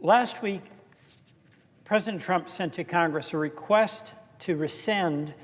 Last week, President Trump sent to Congress a request to rescind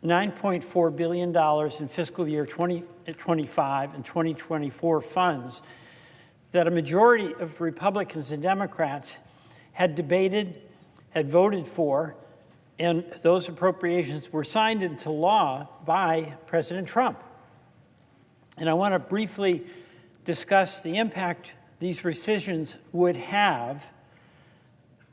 $9.4 billion in fiscal year 2025 and 2024 funds that a majority of Republicans and Democrats had debated, had voted for, and those appropriations were signed into law by President Trump. And I want to briefly discuss the impact these rescissions would have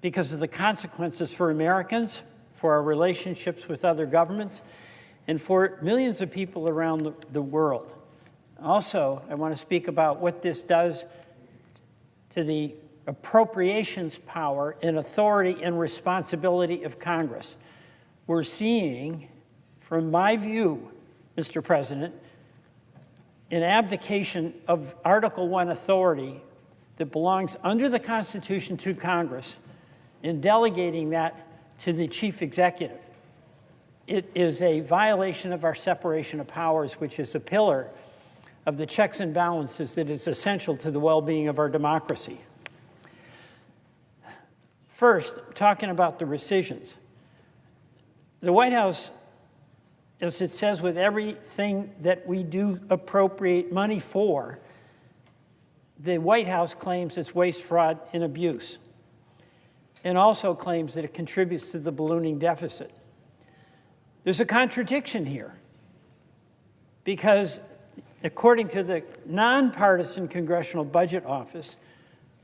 because of the consequences for Americans, for our relationships with other governments, and for millions of people around the world. Also, I want to speak about what this does to the appropriations power and authority and responsibility of Congress. We're seeing, from my view, Mr. President, an abdication of Article I authority that belongs under the Constitution to Congress and delegating that to the chief executive. It is a violation of our separation of powers, which is a pillar of the checks and balances that is essential to the well-being of our democracy. First, talking about the rescissions. The White House, as it says with everything that we do appropriate money for, the White House claims it's waste, fraud, and abuse, and also claims that it contributes to the ballooning deficit. There's a contradiction here, because according to the nonpartisan Congressional Budget Office,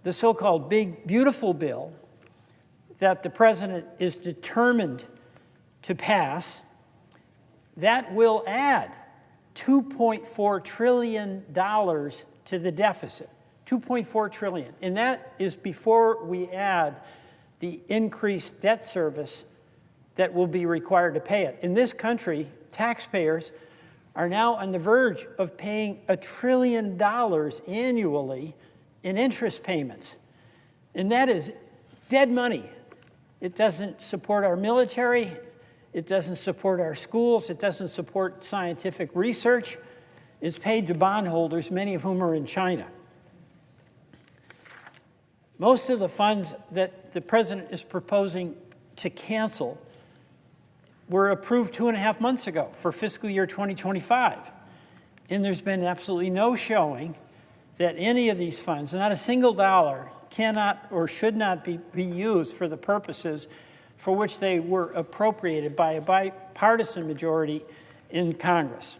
the so-called Big Beautiful Bill that the president is determined to pass, that will add $2.4 trillion to the deficit. $2.4 trillion. And that is before we add the increased debt service that will be required to pay it. In this country, taxpayers are now on the verge of paying $1 trillion annually in interest payments. And that is dead money. It doesn't support our military. It doesn't support our schools. It doesn't support scientific research. It's paid to bondholders, many of whom are in China. Most of the funds that the president is proposing to cancel were approved 2.5 months ago for fiscal year 2025. And there's been absolutely no showing that any of these funds, not a single dollar, cannot or should not be used for the purposes for which they were appropriated by a bipartisan majority in Congress.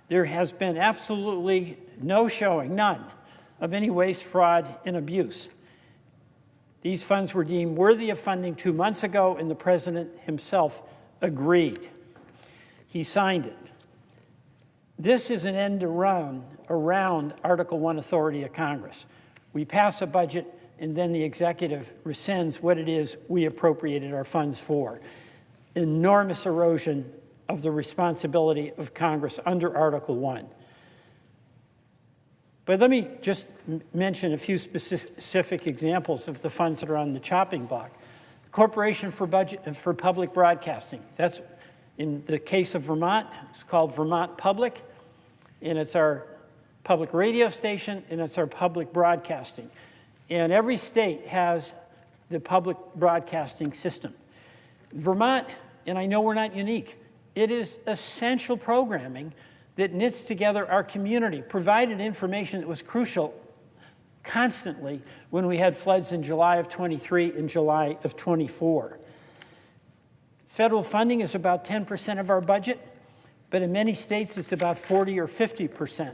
There has been absolutely no showing, none, of any waste, fraud, and abuse. These funds were deemed worthy of funding 2 months ago, and the president himself agreed. He signed it. This is an end run around Article I authority of Congress. We pass a budget, and then the executive rescinds what it is we appropriated our funds for. Enormous erosion of the responsibility of Congress under Article I. But let me just mention a few specific examples of the funds that are on the chopping block. Corporation for Public Broadcasting. That's, in the case of Vermont, it's called Vermont Public, and it's our public radio station, and it's our public broadcasting. And every state has the public broadcasting system. Vermont, and I know we're not unique, it is essential programming that knits together our community, provided information that was crucial constantly when we had floods in July of 23 and July of 24. Federal funding is about 10% of our budget, but in many states it's about 40 or 50%.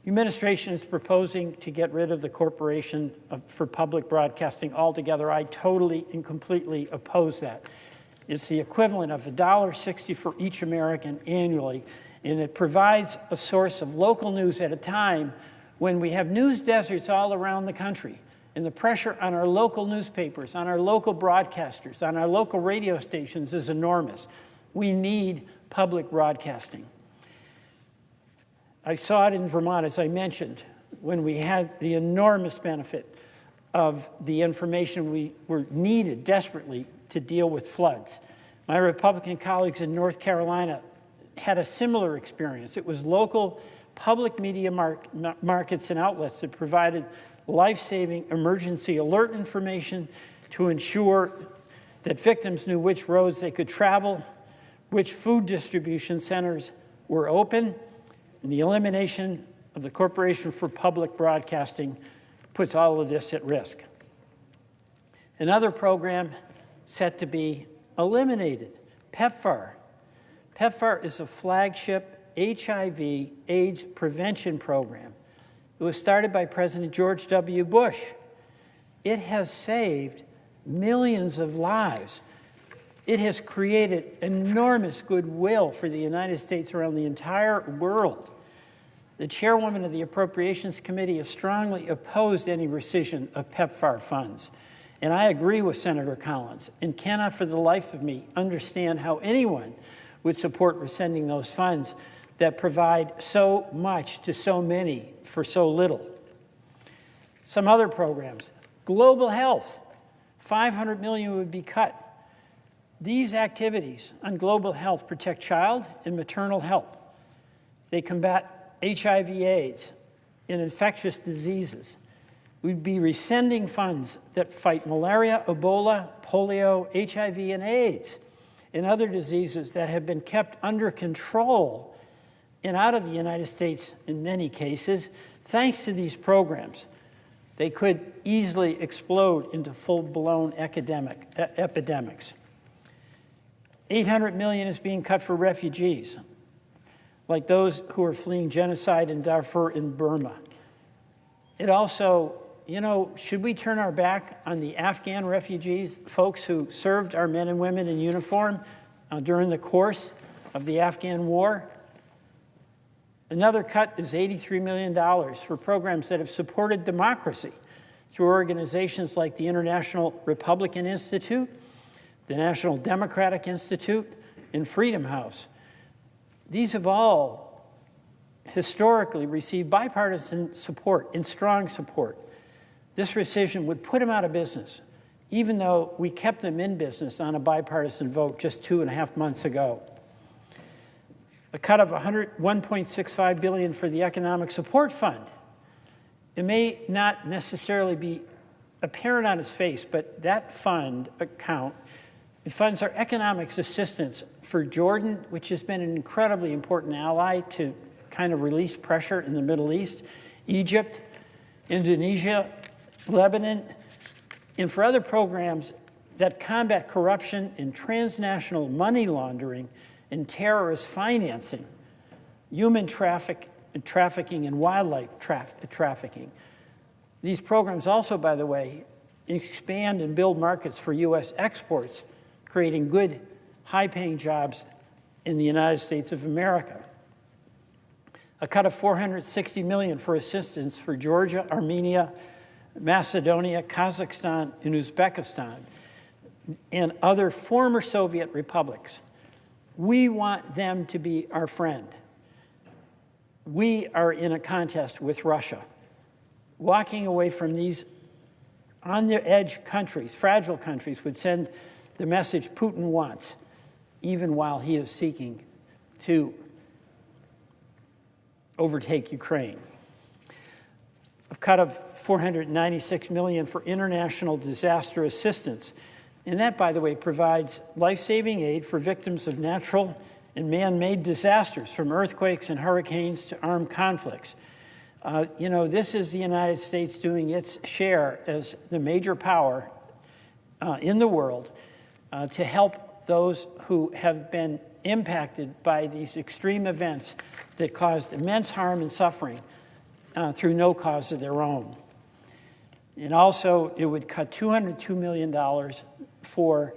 The administration is proposing to get rid of the Corporation for Public Broadcasting altogether. I totally and completely oppose that. It's the equivalent of $1.60 for each American annually, and it provides a source of local news at a time when we have news deserts all around the country, and the pressure on our local newspapers, on our local broadcasters, on our local radio stations is enormous. We need public broadcasting. I saw it in Vermont, as I mentioned, when we had the enormous benefit of the information we were needed desperately to deal with floods. My Republican colleagues in North Carolina had a similar experience. It was local public media markets and outlets that provided life-saving emergency alert information to ensure that victims knew which roads they could travel, which food distribution centers were open, and the elimination of the Corporation for Public Broadcasting puts all of this at risk. Another program set to be eliminated, PEPFAR. PEPFAR is a flagship HIV/AIDS prevention program. It was started by President George W. Bush. It has saved millions of lives. It has created enormous goodwill for the United States around the entire world. The chairwoman of the Appropriations Committee has strongly opposed any rescission of PEPFAR funds. And I agree with Senator Collins and cannot for the life of me understand how anyone would support rescinding those funds that provide so much to so many for so little. Some other programs. Global health, $500 million would be cut. These activities on global health protect child and maternal health. They combat HIV/AIDS and infectious diseases. We'd be rescinding funds that fight malaria, Ebola, polio, HIV, and AIDS, and other diseases that have been kept under control and out of the United States in many cases, thanks to these programs. They could easily explode into full-blown epidemics. $800 million is being cut for refugees, like those who are fleeing genocide in Darfur in Burma. It also, should we turn our back on the Afghan refugees, folks who served our men and women in uniform during the course of the Afghan war? Another cut is $83 million for programs that have supported democracy through organizations like the International Republican Institute, the National Democratic Institute, and Freedom House. These have all historically received bipartisan support and strong support. This rescission would put them out of business, even though we kept them in business on a bipartisan vote just 2.5 months ago. A cut of $1.65 billion for the Economic Support Fund. It may not necessarily be apparent on its face, but that fund account, it funds our economic assistance for Jordan, which has been an incredibly important ally to kind of release pressure in the Middle East, Egypt, Indonesia, Lebanon, and for other programs that combat corruption and transnational money laundering and terrorist financing, human trafficking, and wildlife trafficking. These programs also, by the way, expand and build markets for U.S. exports, creating good, high-paying jobs in the United States of America. A cut of $460 million for assistance for Georgia, Armenia, Macedonia, Kazakhstan, and Uzbekistan, and other former Soviet republics. We want them to be our friend. We are in a contest with Russia. Walking away from these on-the-edge countries, fragile countries, would send the message Putin wants, even while he is seeking to overtake Ukraine. A cut of $496 million for international disaster assistance. And that, by the way, provides life-saving aid for victims of natural and man-made disasters, from earthquakes and hurricanes to armed conflicts. This is the United States doing its share as the major power in the world to help those who have been impacted by these extreme events that caused immense harm and suffering through no cause of their own. And also, it would cut $202 million for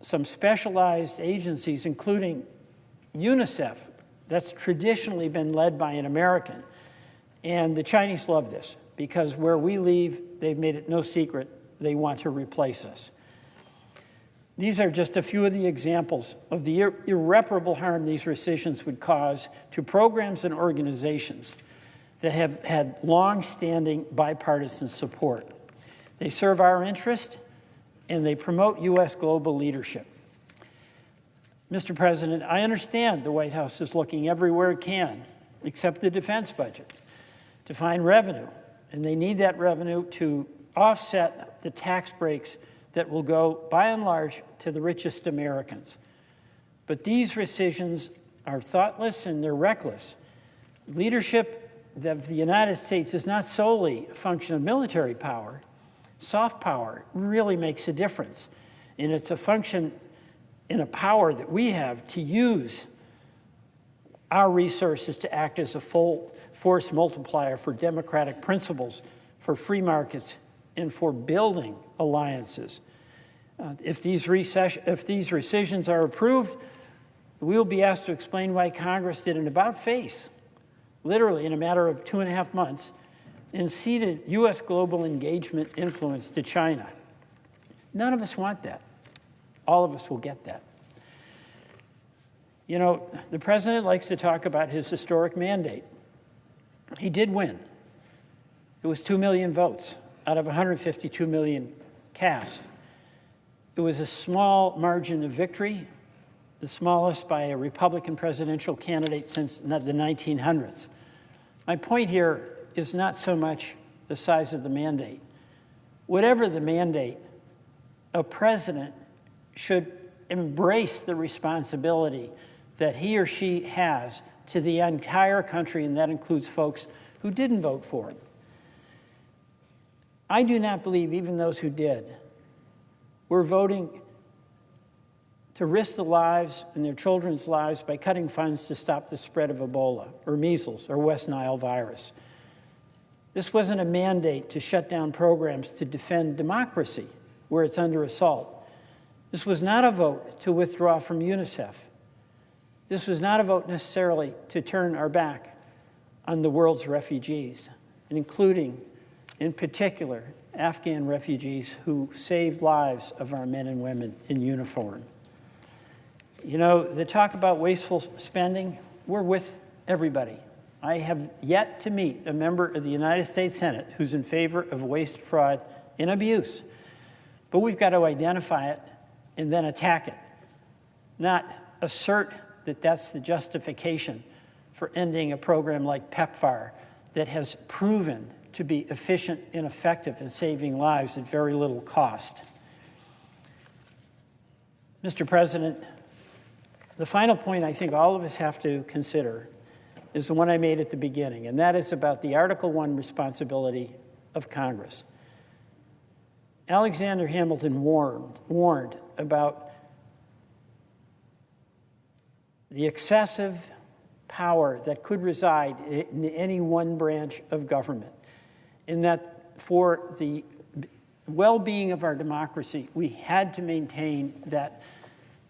some specialized agencies, including UNICEF, that's traditionally been led by an American. And the Chinese love this, because where we leave, they've made it no secret, they want to replace us. These are just a few of the examples of the irreparable harm these rescissions would cause to programs and organizations that have had long-standing bipartisan support. They serve our interest, and they promote U.S. global leadership. Mr. President, I understand the White House is looking everywhere it can, except the defense budget, to find revenue And they need that revenue to offset the tax breaks that will go, by and large, to the richest Americans. But these rescissions are thoughtless and they're reckless. Leadership of the United States is not solely a function of military power. Soft power really makes a difference. And it's a function in a power that we have to use our resources to act as a full force multiplier for democratic principles, for free markets, and for building alliances. If these rescissions are approved, we will be asked to explain why Congress did an about-face, literally in a matter of 2.5 months, and ceded U.S. global engagement influence to China. None of us want that. All of us will get that. You know, the president likes to talk about his historic mandate. He did win. It was 2 million votes out of 152 million cast. It was a small margin of victory, the smallest by a Republican presidential candidate since the 1900s. My point here is not so much the size of the mandate. Whatever the mandate, a president should embrace the responsibility that he or she has to the entire country, and that includes folks who didn't vote for him. I do not believe even those who did were voting to risk the lives and their children's lives by cutting funds to stop the spread of Ebola or measles or West Nile virus. This wasn't a mandate to shut down programs to defend democracy where it's under assault. This was not a vote to withdraw from UNICEF. This was not a vote necessarily to turn our back on the world's refugees, including, in particular, Afghan refugees who saved lives of our men and women in uniform. You know, the talk about wasteful spending, we're with everybody. I have yet to meet a member of the United States Senate who's in favor of waste, fraud, and abuse. But we've got to identify it and then attack it, not assert that that's the justification for ending a program like PEPFAR that has proven to be efficient and effective in saving lives at very little cost. Mr. President, the final point I think all of us have to consider is the one I made at the beginning, and that is about the Article I responsibility of Congress. Alexander Hamilton warned about the excessive power that could reside in any one branch of government, in that for the well-being of our democracy, we had to maintain that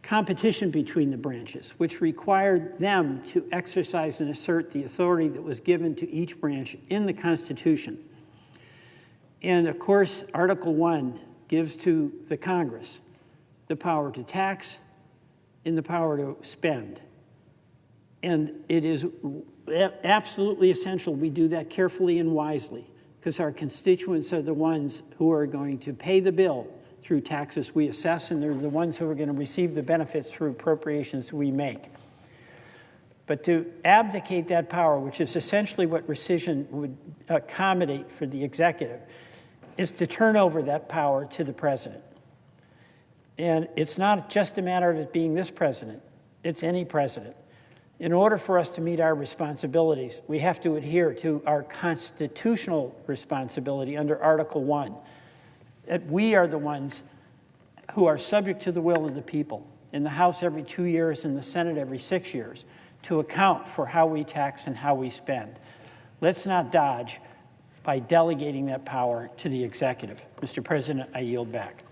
competition between the branches, which required them to exercise and assert the authority that was given to each branch in the Constitution. And of course, Article I gives to the Congress the power to tax and the power to spend. And it is absolutely essential we do that carefully and wisely, because our constituents are the ones who are going to pay the bill through taxes we assess, and they're the ones who are going to receive the benefits through appropriations we make. But to abdicate that power, which is essentially what rescission would accommodate for the executive, is to turn over that power to the president. And it's not just a matter of it being this president, it's any president. In order for us to meet our responsibilities, we have to adhere to our constitutional responsibility under Article I, that we are the ones who are subject to the will of the people, in the House every 2 years, in the Senate every 6 years, to account for how we tax and how we spend. Let's not dodge by delegating that power to the executive. Mr. President, I yield back.